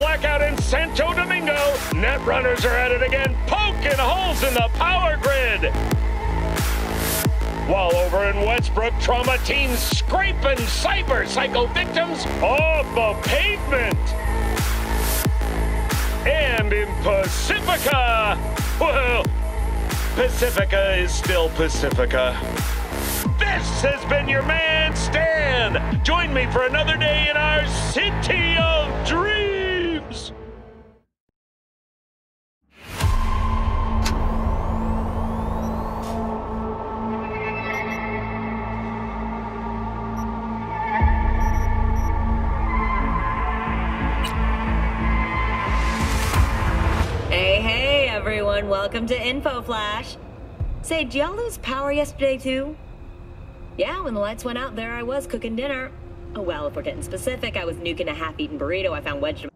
Blackout in Santo Domingo. Netrunners are at it again, poking holes in the power grid. While over in Westbrook, trauma teams scraping cyber psycho victims off the pavement. And in Pacifica, well, Pacifica is still Pacifica. This has been your man, Stan. Join me for another day in our city of dreams. Hey, everyone. Welcome to Info Flash. Say, did y'all lose power yesterday, too? Yeah, when the lights went out, there I was cooking dinner. Oh, well, if we're getting specific, I was nuking a half-eaten burrito I found wedged.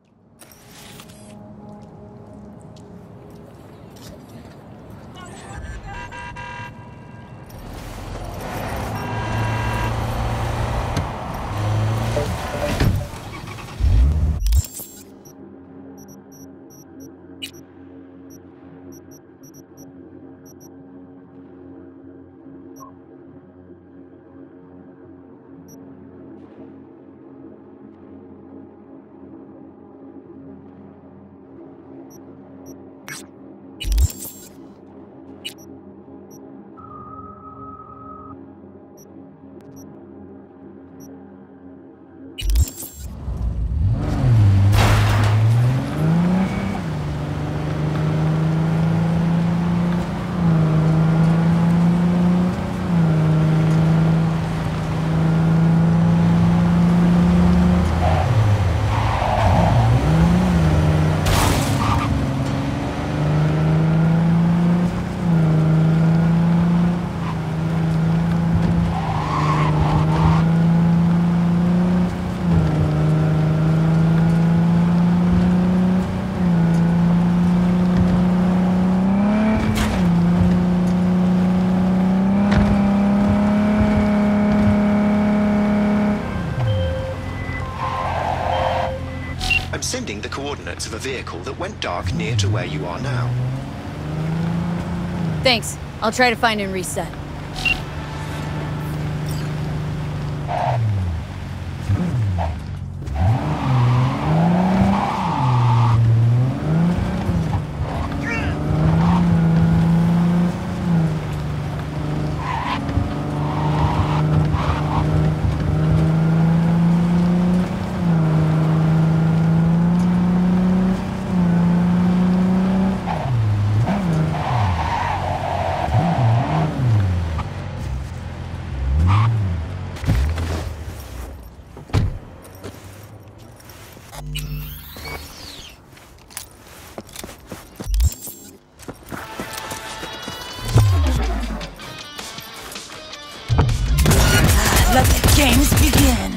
I'm sending the coordinates of a vehicle that went dark near to where you are now. Thanks. I'll try to find and reset. Let the games begin.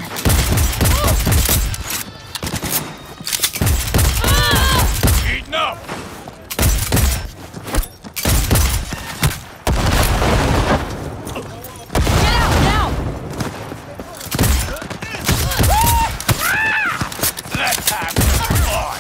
Eaten up. Get out now! Let's have some fun.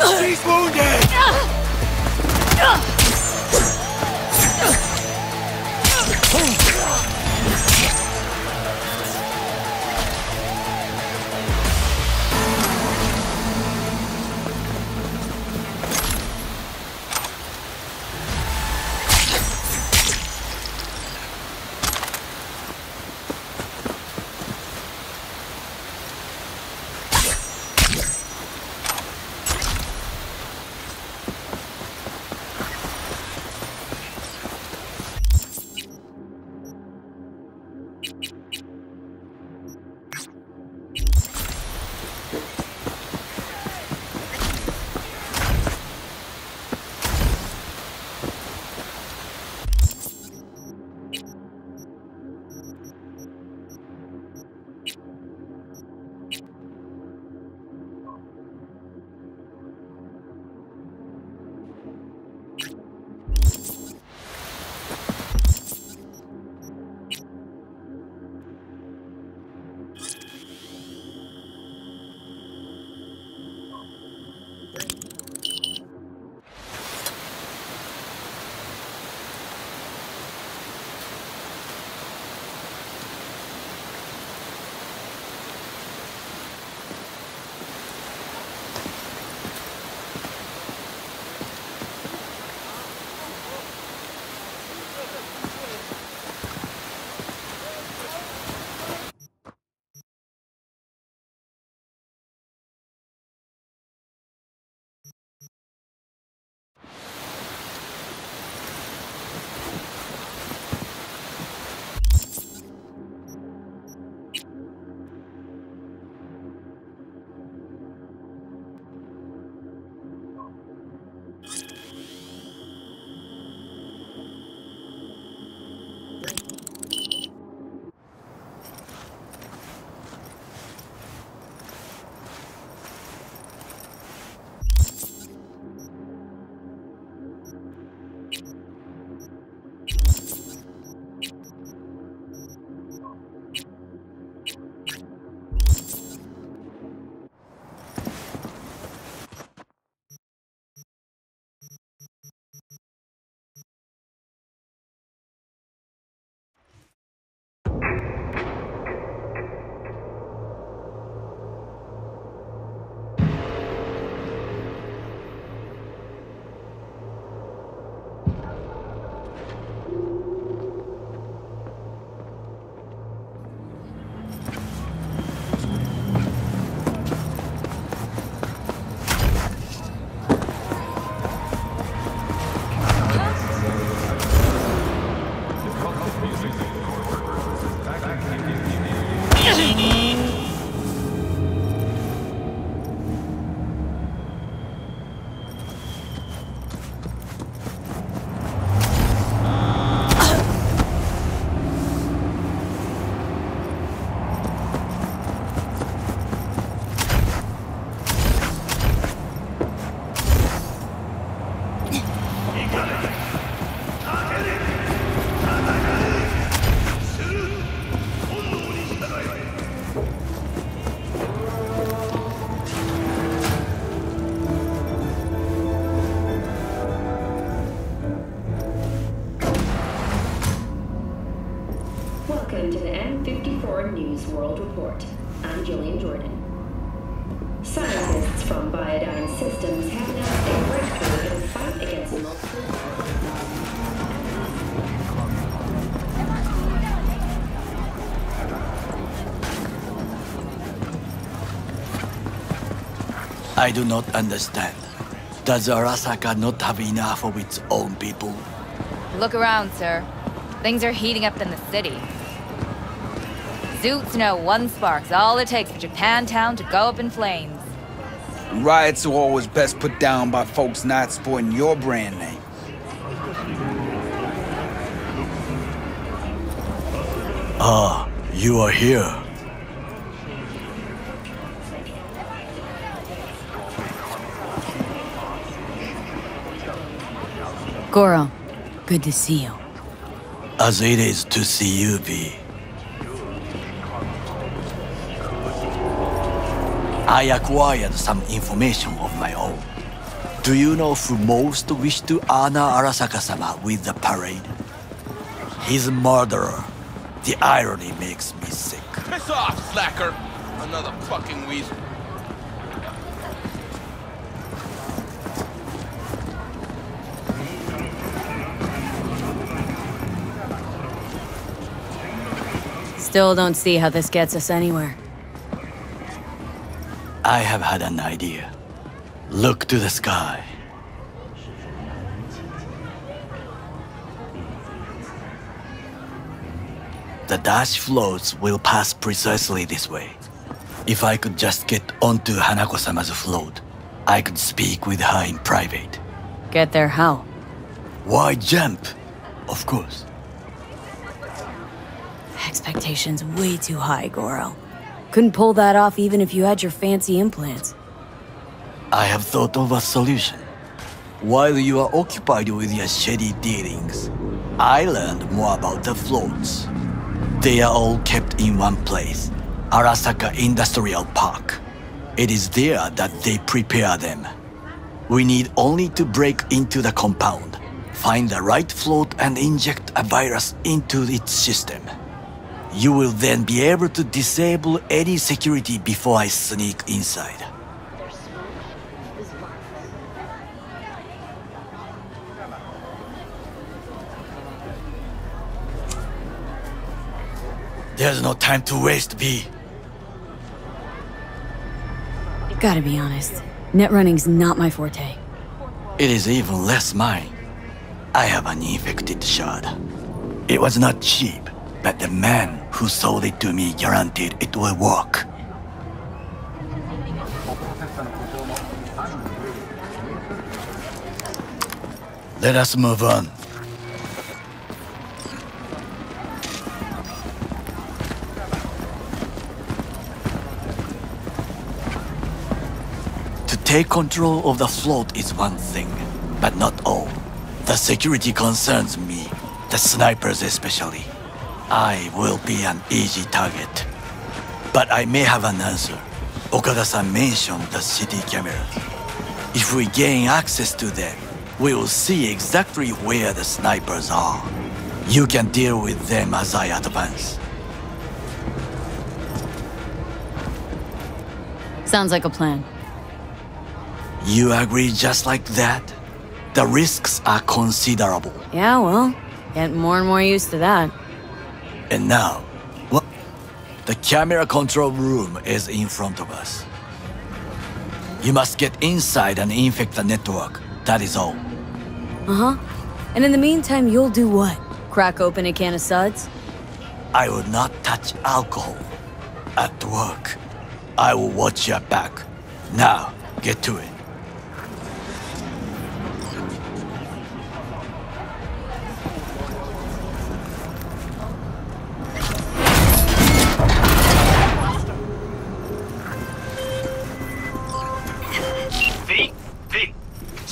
She's wounded! Welcome to the M54 News World Report. I'm Jillian Jordan. Scientists from Biodyne Systems have announced a breakthrough in the fight against multiple... I do not understand. Does Arasaka not have enough of its own people? Look around, sir. Things are heating up in the city. Zoots know one spark's all it takes for Japantown to go up in flames. Riots are always best put down by folks not sporting your brand name. Ah, you are here. Goro, good to see you. As it is to see you, V. I acquired some information of my own. Do you know who most wished to honor Arasaka-sama with the parade? His murderer. The irony makes me sick. Piss off, slacker! Another fucking weasel. Still don't see how this gets us anywhere. I have had an idea. Look to the sky. The dash floats will pass precisely this way. If I could just get onto Hanako-sama's float, I could speak with her in private. Get there how? Why jump? Of course. Expectations way too high, Goro. Couldn't pull that off even if you had your fancy implants. I have thought of a solution. While you are occupied with your shady dealings, I learned more about the floats. They are all kept in one place, Arasaka Industrial Park. It is there that they prepare them. We need only to break into the compound, find the right float and inject a virus into its system. You will then be able to disable any security before I sneak inside. There's no time to waste, V. Gotta be honest, net running's not my forte. It is even less mine. I have an infected shard. It was not cheap, but the man who sold it to me guaranteed it will work. Let us move on. To take control of the float is one thing, but not all. The security concerns me, the snipers especially. I will be an easy target. But I may have an answer. Okada-san mentioned the city cameras. If we gain access to them, we will see exactly where the snipers are. You can deal with them as I advance. Sounds like a plan. You agree just like that? The risks are considerable. Yeah, well, getting more and more used to that. And now, what? The camera control room is in front of us. You must get inside and infect the network. That is all. Uh-huh. And in the meantime, you'll do what? Crack open a can of suds? I will not touch alcohol. At work, I will watch your back. Now, get to it.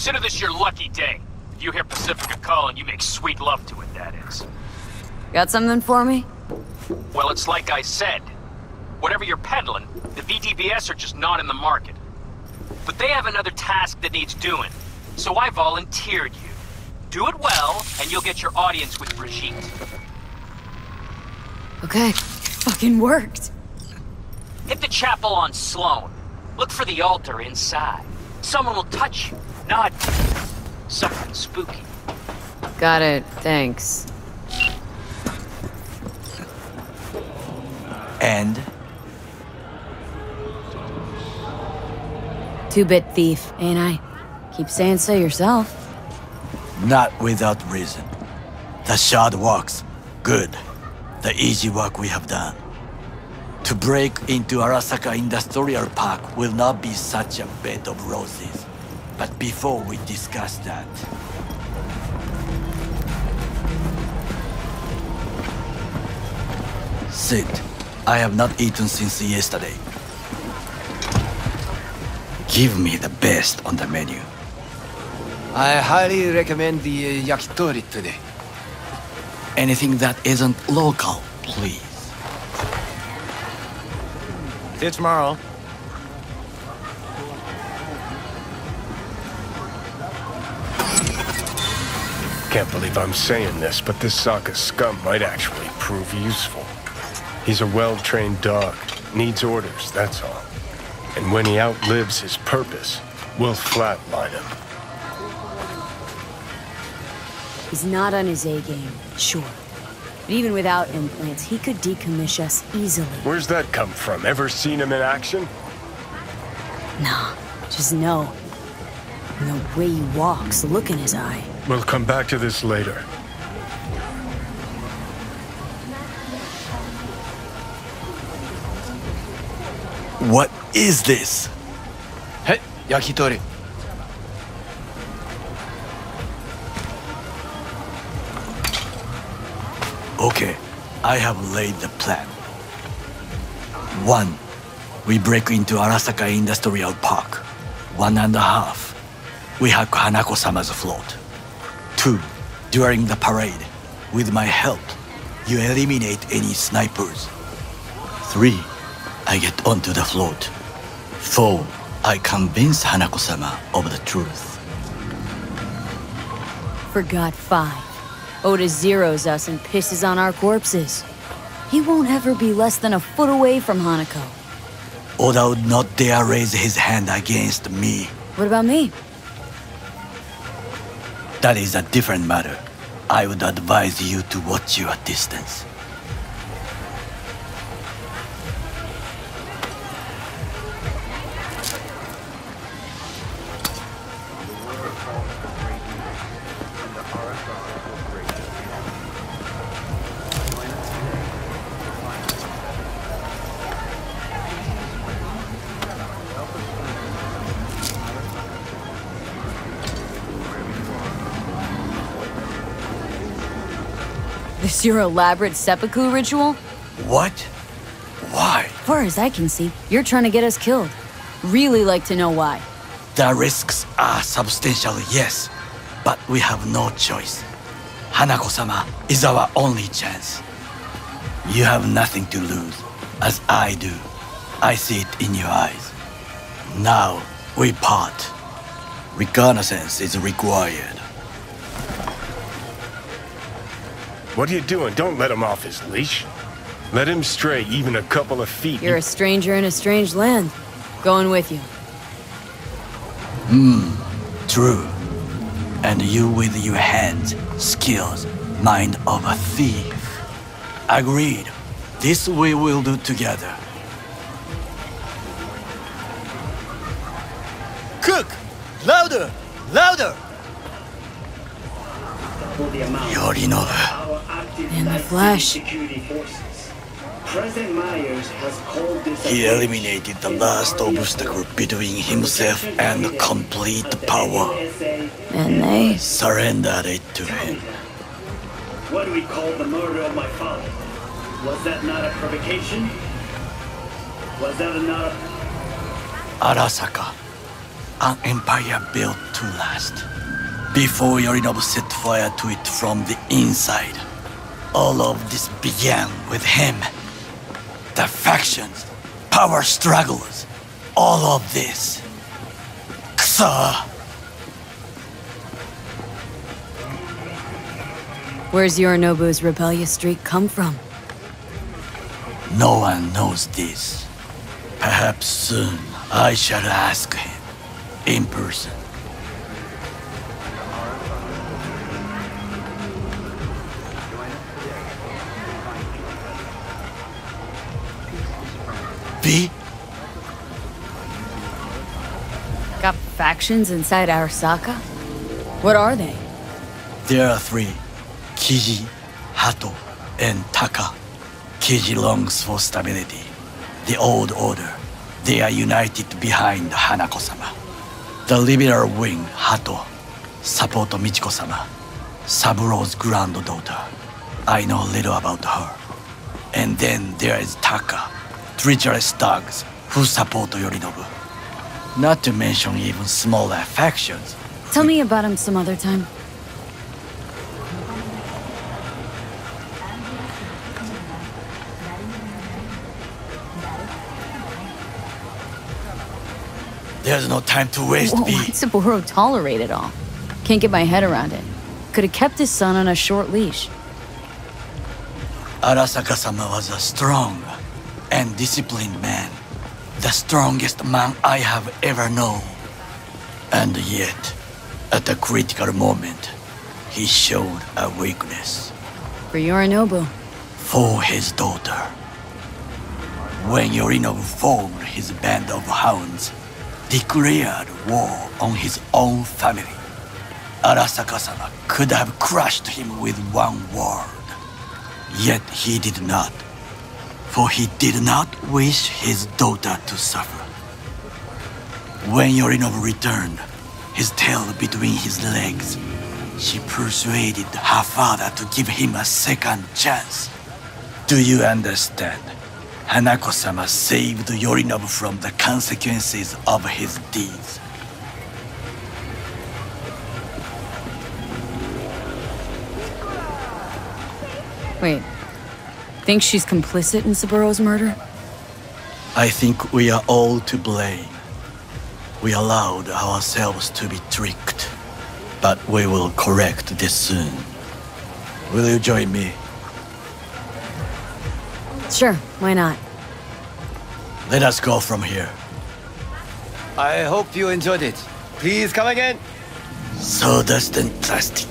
Consider this your lucky day. If you hear Pacifica calling, you make sweet love to it, that is. Got something for me? Well, it's like I said. Whatever you're peddling, the VTBS are just not in the market. But they have another task that needs doing, so I volunteered you. Do it well, and you'll get your audience with Brigitte. Okay, fucking worked. Hit the chapel on Sloan. Look for the altar inside. Someone will touch you. Not something spooky. Got it, thanks. And? Two-bit thief, ain't I? Keep saying so yourself. Not without reason. The shard works. Good. The easy work we have done. To break into Arasaka Industrial Park will not be such a bed of roses. But before we discuss that... Sit. I have not eaten since yesterday. Give me the best on the menu. I highly recommend the yakitori today. Anything that isn't local, please. See you tomorrow. Can't believe I'm saying this, but this Sokka scum might actually prove useful. He's a well-trained dog. Needs orders, that's all. And when he outlives his purpose, we'll flatline him. He's not on his A game, sure. But even without implants, he could decommission us easily. Where's that come from? Ever seen him in action? Nah, just know. And the way he walks, the look in his eye. We'll come back to this later. What is this? Hey, yakitori. Okay, I have laid the plan. 1. We break into Arasaka Industrial Park. 1.5. We hack Hanako-sama's float. 2. During the parade, with my help, you eliminate any snipers. 3. I get onto the float. 4. I convince Hanako-sama of the truth. Forgot 5. Oda zeroes us and pisses on our corpses. He won't ever be less than a foot away from Hanako. Oda would not dare raise his hand against me. What about me? That is a different matter. I would advise you to watch your distance. This your elaborate seppuku ritual? What? Why? Far as I can see, you're trying to get us killed. Really like to know why. The risks are substantial, yes, but we have no choice. Hanako-sama is our only chance. You have nothing to lose, as I do. I see it in your eyes. Now, we part. Reconnaissance is required. What are you doing? Don't let him off his leash. Let him stray even a couple of feet. You're a stranger in a strange land. Going with you. True. And you with your hands, skills, mind of a thief. Agreed. This we will do together. Cook! Louder! Louder! Yorinobu. In the flesh. He eliminated the last obstacle between himself and complete power. And they? Surrendered it to him. What do we call the murder of my father? Was that not a provocation? Was that not a... Arasaka. An empire built to last. Before Yorinobu set fire to it from the inside. All of this began with him. The factions, power struggles, all of this. Kusa! Where's Yorinobu's rebellious streak come from? No one knows this. Perhaps soon I shall ask him in person. V? Got factions inside Arasaka? What are they? There are 3. Kiji, Hato, and Taka. Kiji longs for stability. The old order. They are united behind Hanako-sama. The liberal wing, Hato, support Michiko-sama, Saburo's granddaughter. I know little about her. And then there is Taka, treacherous thugs who support Yorinobu. Not to mention even smaller factions. Tell me about him some other time. There's no time to waste, Whoa, V. why'd Saburo tolerate it all? Can't get my head around it. Could have kept his son on a short leash. Arasaka-sama was a strong and disciplined man. The strongest man I have ever known. And yet, at a critical moment, he showed a weakness. For Yorinobu. For his daughter. When Yorinobu formed his band of hounds, declared war on his own family, Arasaka-sama could have crushed him with one word. Yet he did not. For he did not wish his daughter to suffer. When Yorinobu returned, his tail between his legs, she persuaded her father to give him a second chance. Do you understand? Hanako-sama saved Yorinobu from the consequences of his deeds. Wait. Think she's complicit in Saburo's murder? I think we are all to blame. We allowed ourselves to be tricked. But we will correct this soon. Will you join me? Sure, why not? Let us go from here. I hope you enjoyed it. Please come again. Sawdust and plastic.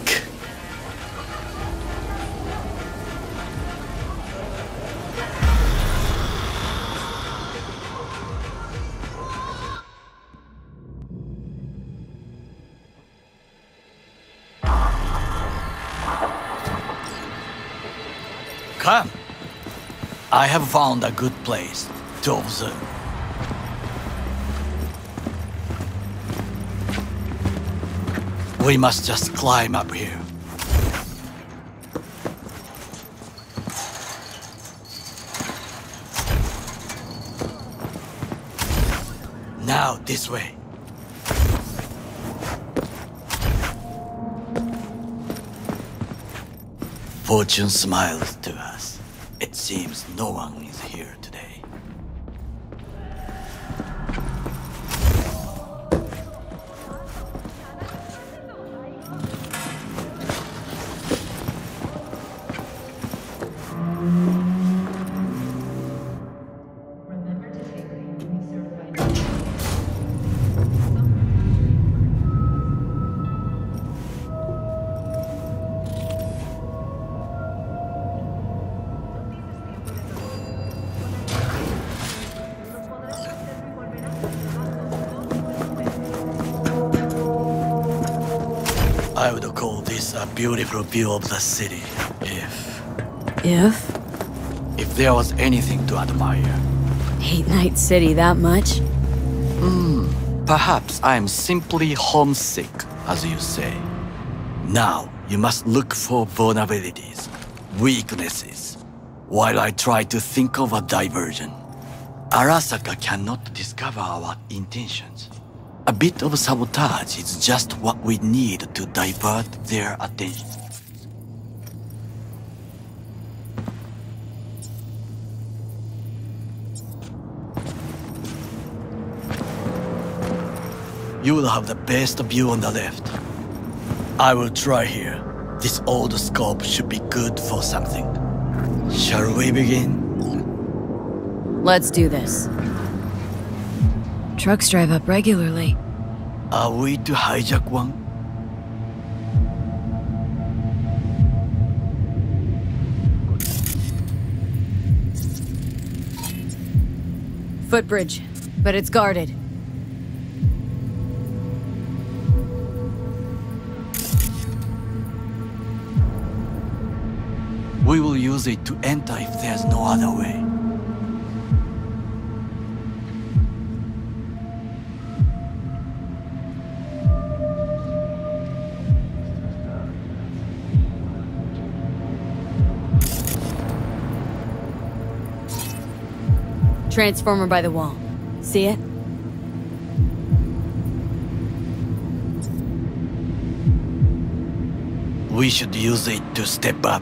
Come. I have found a good place to observe. We must just climb up here. Now, this way. Fortune smiles to us. It seems no one is here today. I would call this a beautiful view of the city, if there was anything to admire. Hate Night City that much? Perhaps I'm simply homesick, as you say. Now, you must look for vulnerabilities, weaknesses, while I try to think of a diversion. Arasaka cannot discover our intentions. A bit of sabotage is just what we need to divert their attention. You will have the best view on the left. I will try here. This old scope should be good for something. Shall we begin? Let's do this. Trucks drive up regularly. Are we to hijack one? Footbridge, but it's guarded. We will use it to enter if there's no other way. Transformer by the wall. See it? We should use it to step up.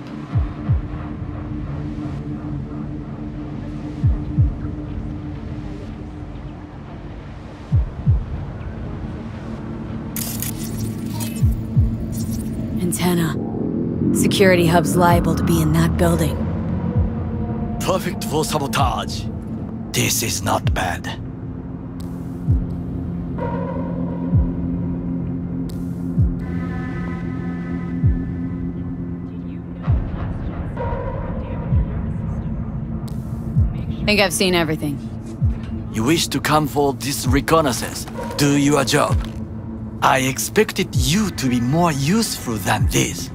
antenna. Security hub's liable to be in that building. Perfect for sabotage. This is not bad. Think I've seen everything. You wish to come for this reconnaissance, do your job. I expected you to be more useful than this.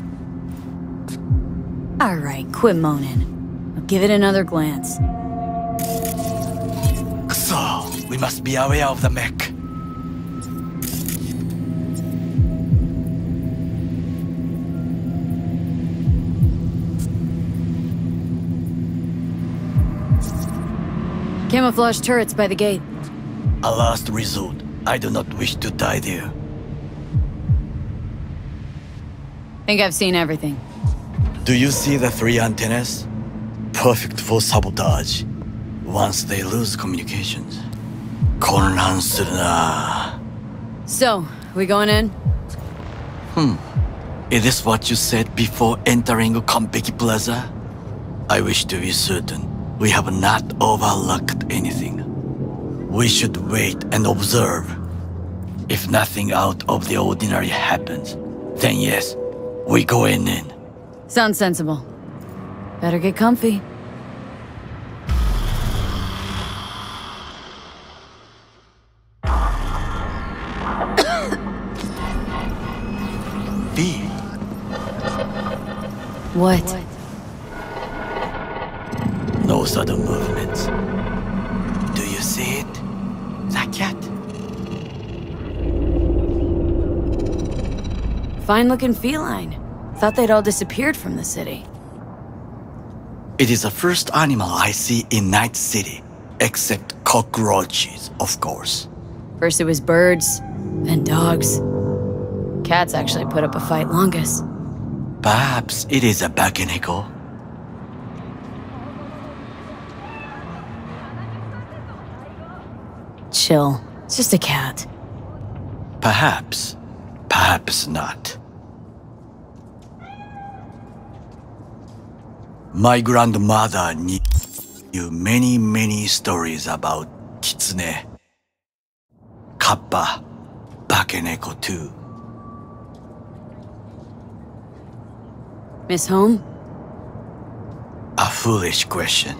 Alright, quit moaning. I'll give it another glance. So, we must be aware of the mech. Camouflage turrets by the gate. A last resort. I do not wish to die there. Think I've seen everything. Do you see the 3 antennas? Perfect for sabotage. Once they lose communications.混乱するな. So, we going in? Is this what you said before entering Konpeki Plaza? I wish to be certain we have not overlooked anything. We should wait and observe. If nothing out of the ordinary happens, then yes, we go in. Sounds sensible. Better get comfy. B. What? No sudden movements. Do you see it? The cat? Fine-looking feline. Thought they'd all disappeared from the city. It is the first animal I see in Night City, except cockroaches, of course. First it was birds, then dogs. Cats actually put up a fight longest. Perhaps it is a bakeneko. Chill. It's just a cat. Perhaps. Perhaps not. My grandmother knew many stories about kitsune, kappa, bakeneko too. Miss Home? A foolish question.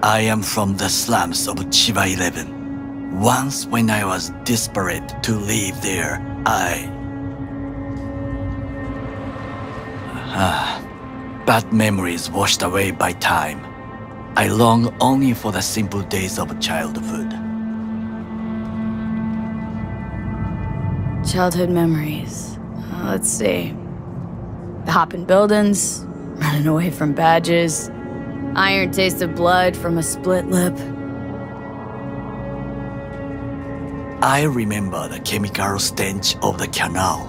I am from the slums of Chiba 11. Once when I was desperate to live there, bad memories washed away by time. I long only for the simple days of childhood. Childhood memories. Let's see. The hopping buildings, running away from badges, iron taste of blood from a split lip. I remember the chemical stench of the canal,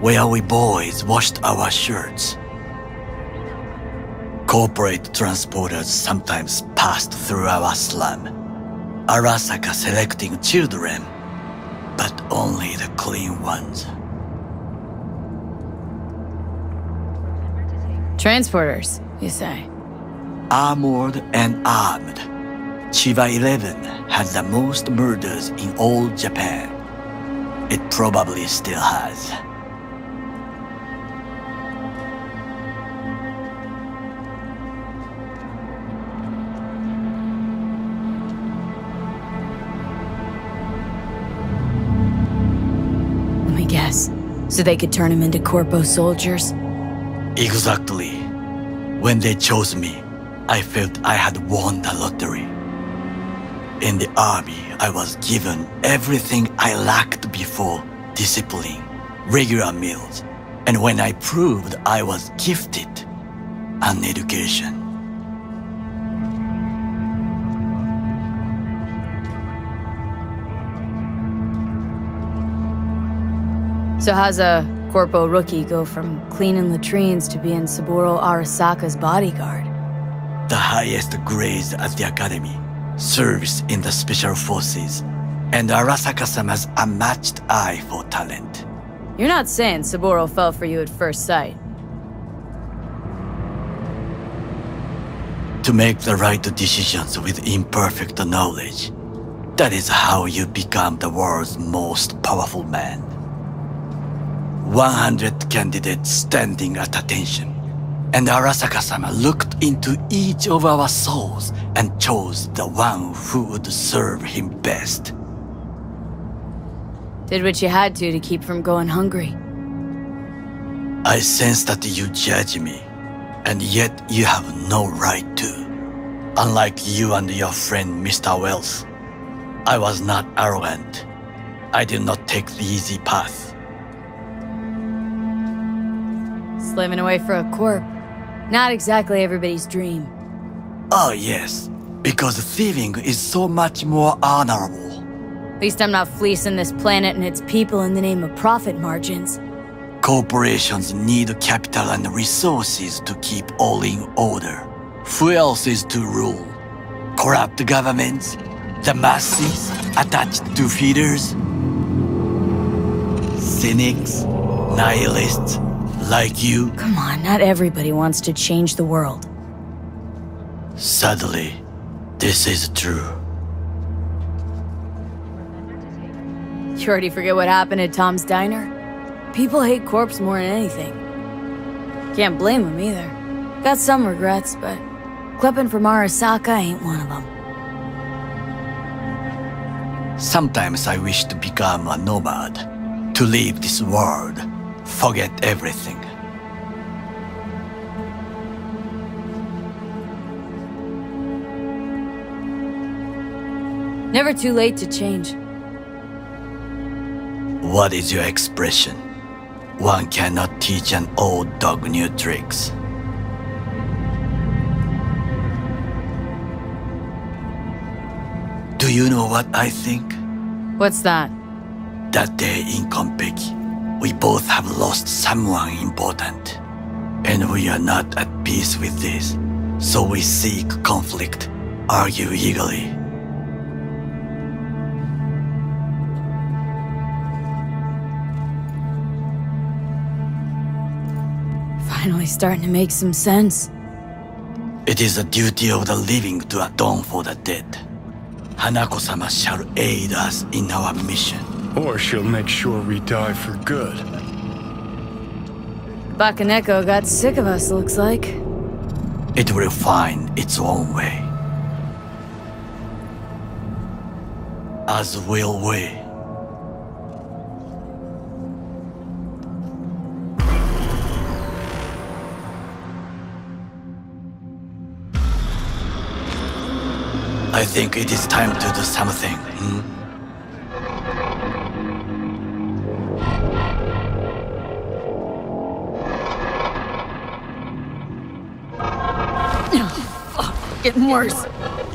where we boys washed our shirts. Corporate transporters sometimes passed through our slum, Arasaka selecting children, but only the clean ones. Transporters, you say? Armored and armed. Chiba 11 had the most murders in all Japan. It probably still has. Let me guess. So they could turn him into corpo soldiers? Exactly. When they chose me, I felt I had won the lottery. In the army, I was given everything I lacked before: discipline, regular meals, and when I proved I was gifted, an education. So how's a corpo rookie go from cleaning latrines to being Saburo Arasaka's bodyguard? The highest grades at the academy, service in the special forces, And Arasaka-sama's unmatched eye for talent. You're not saying Saburo fell for you at first sight. To make the right decisions with imperfect knowledge. That is how you become the world's most powerful man. 100 candidates standing at attention. And Arasaka-sama looked into each of our souls and chose the one who would serve him best. Did what you had to keep from going hungry. I sense that you judge me, and yet you have no right to. Unlike you and your friend Mr. Wells, I was not arrogant. I did not take the easy path. Slaving away for a corp. Not exactly everybody's dream. Oh yes, because thieving is so much more honorable. At least I'm not fleecing this planet and its people in the name of profit margins. Corporations need capital and resources to keep all in order. Who else is to rule? Corrupt governments? The masses attached to feeders? Cynics? Nihilists? Like you? Come on, not everybody wants to change the world. Sadly, this is true. You already forget what happened at Tom's Diner? People hate corpse more than anything. Can't blame them either. Got some regrets, but clipping from Arasaka ain't one of them. Sometimes I wish to become a nomad, to leave this world, forget everything. Never too late to change. What is your expression? One cannot teach an old dog new tricks. Do you know what I think? What's that? That day in Konpeki, we both have lost someone important. And we are not at peace with this. So we seek conflict, argue eagerly. Finally starting to make some sense. It is the duty of the living to atone for the dead. Hanako-sama shall aid us in our mission. Or she'll make sure we die for good. Bakaneko got sick of us, looks like. It will find its own way. As will we. I think it is time to do something, Getting worse.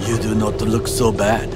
You do not look so bad.